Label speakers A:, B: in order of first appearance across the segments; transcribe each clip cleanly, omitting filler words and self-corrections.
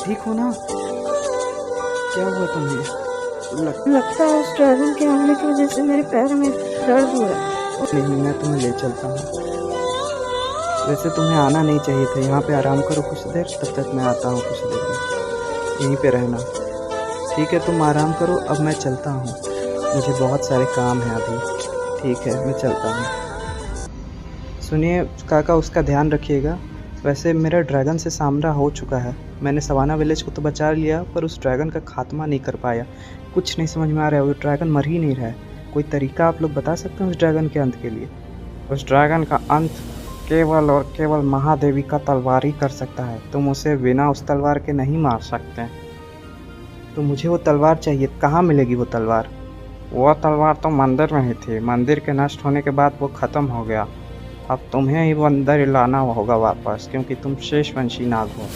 A: ठीक हो ना? क्या हुआ तुम्हें?
B: लगता है उस ड्रैगन के आने की वजह से मेरे पैर में दर्द हो रहा है।
A: नहीं, मैं तुम्हें ले चलता हूँ। वैसे तुम्हें आना नहीं चाहिए था। यहाँ पे आराम करो कुछ देर, तब तक मैं आता हूँ कुछ देर में। यहीं पे रहना। ठीक है, तुम आराम करो, अब मैं चलता हूँ। मुझे बहुत सारे काम हैं अभी। ठीक है, मैं चलता हूँ। सुनिए काका, उसका ध्यान रखिएगा। वैसे मेरा ड्रैगन से सामना हो चुका है। मैंने सवाना विलेज को तो बचा लिया, पर उस ड्रैगन का खात्मा नहीं कर पाया। कुछ नहीं समझ में आ रहा है, वो ड्रैगन मर ही नहीं रहा है। कोई तरीका आप लोग बता सकते हैं उस ड्रैगन के अंत के लिए? उस ड्रैगन का अंत केवल और केवल महादेवी का तलवार ही कर सकता है। तुम उसे बिना उस तलवार के नहीं मार सकते। तो मुझे वो तलवार चाहिए। कहाँ मिलेगी वो तलवार? वो तलवार तो मंदिर में ही थी। मंदिर के नष्ट होने के बाद वो ख़त्म हो गया। अब तुम्हें ही वो अंदर लाना होगा वापस, क्योंकि तुम शेषवंशी नाग हो।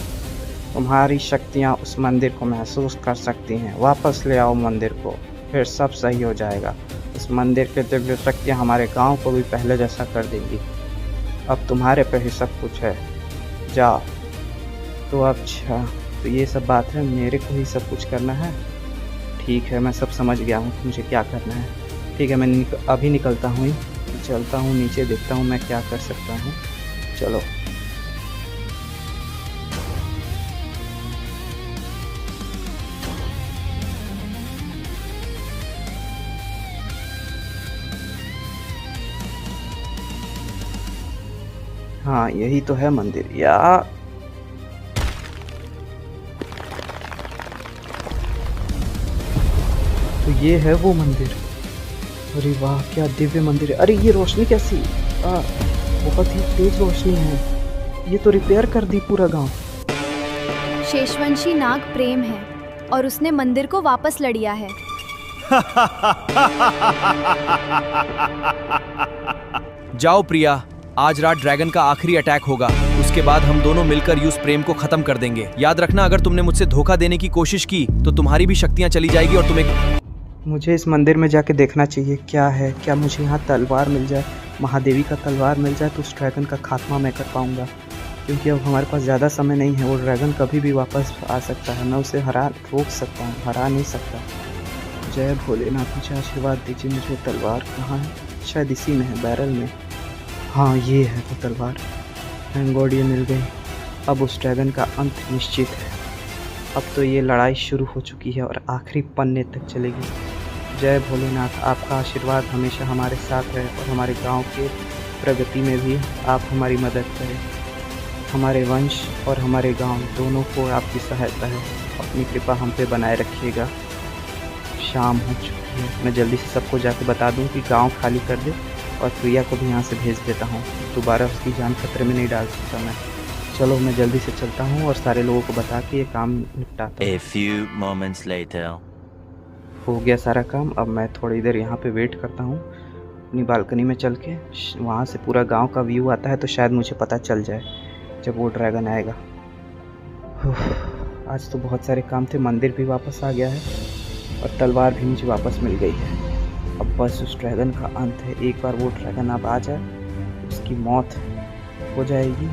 A: तुम्हारी शक्तियाँ उस मंदिर को महसूस कर सकती हैं। वापस ले आओ मंदिर को, फिर सब सही हो जाएगा। इस मंदिर के दिव्य शक्तियाँ हमारे गांव को भी पहले जैसा कर देंगी। अब तुम्हारे पे ही सब कुछ है। जाओ। तो अच्छा, तो ये सब बात है, मेरे को ही सब कुछ करना है। ठीक है, मैं सब समझ गया हूँ मुझे क्या करना है। ठीक है, मैं अभी निकलता हूँ। चलता हूँ नीचे, देखता हूँ मैं क्या कर सकता हूँ। चलो। हाँ, यही तो है मंदिर या। तो ये है वो मंदिर। अरे वाह, क्या दिव्य मंदिर है। अरे ये रोशनी कैसी? बहुत ही तेज रोशनी है। ये तो रिपेयर कर दी पूरा गांव।
C: शेषवंशी नाग प्रेम है और उसने मंदिर को वापस लड़िया है।
D: जाओ प्रिया, आज रात ड्रैगन का आखिरी अटैक होगा। उसके बाद हम दोनों मिलकर उस प्रेम को खत्म कर देंगे। याद रखना, अगर तुमने मुझसे धोखा देने की कोशिश की तो तुम्हारी भी शक्तियां चली जाएगी और तुम्हें।
A: मुझे इस मंदिर में जाके देखना चाहिए क्या है। क्या मुझे यहाँ तलवार मिल जाए, महादेवी का तलवार मिल जाए, तो उस ड्रैगन का खात्मा मैं कर पाऊँगा। क्योंकि अब हमारे पास ज़्यादा समय नहीं है। वो ड्रैगन कभी भी वापस आ सकता है। मैं उसे रोक सकता हूँ, हरा नहीं सकता। जय भोलेनाथ, मुझे आशीर्वाद दीजिए। मुझे वो तलवार कहाँ है? शायद इसी में है, बैरल में। हाँ, ये है वो तलवार। थैंक गॉड, ये मिल गई। अब उस ड्रैगन का अंत निश्चित है। अब तो ये लड़ाई शुरू हो चुकी है और आखिरी पन्ने तक चलेगी। जय भोलेनाथ, आपका आशीर्वाद हमेशा हमारे साथ है और हमारे गांव के प्रगति में भी आप हमारी मदद करें। हमारे वंश और हमारे गांव दोनों को आपकी सहायता है। अपनी कृपा हम पे बनाए रखिएगा। शाम हो चुकी है। मैं जल्दी से सबको जाके बता दूं कि गांव खाली कर दे, और प्रिया को भी यहाँ से भेज देता हूँ। दोबारा उसकी जान खतरे में नहीं डाल सकता मैं। चलो, मैं जल्दी से चलता हूँ और सारे लोगों को बता के ये काम निपटाता हूँ।
E: A few moments later.
A: हो गया सारा काम। अब मैं थोड़ी देर यहाँ पे वेट करता हूँ अपनी बालकनी में चल के। वहाँ से पूरा गांव का व्यू आता है, तो शायद मुझे पता चल जाए जब वो ड्रैगन आएगा। आज तो बहुत सारे काम थे। मंदिर भी वापस आ गया है और तलवार भी मुझे वापस मिल गई है। अब बस उस ड्रैगन का अंत है। एक बार वो ड्रैगन अब आ जाए, उसकी मौत हो जाएगी।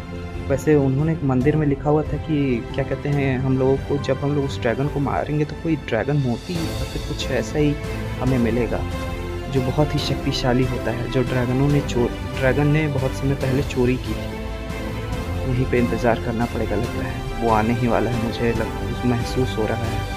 A: वैसे उन्होंने एक मंदिर में लिखा हुआ था कि क्या कहते हैं, हम लोगों को जब हम लोग उस ड्रैगन को मारेंगे तो कोई ड्रैगन मोती या फिर कुछ ऐसा ही हमें मिलेगा, जो बहुत ही शक्तिशाली होता है, जो ड्रैगन ने बहुत समय पहले चोरी की थी। यहीं पे इंतज़ार करना पड़ेगा। लगता है वो आने ही वाला है। मुझे महसूस हो रहा है।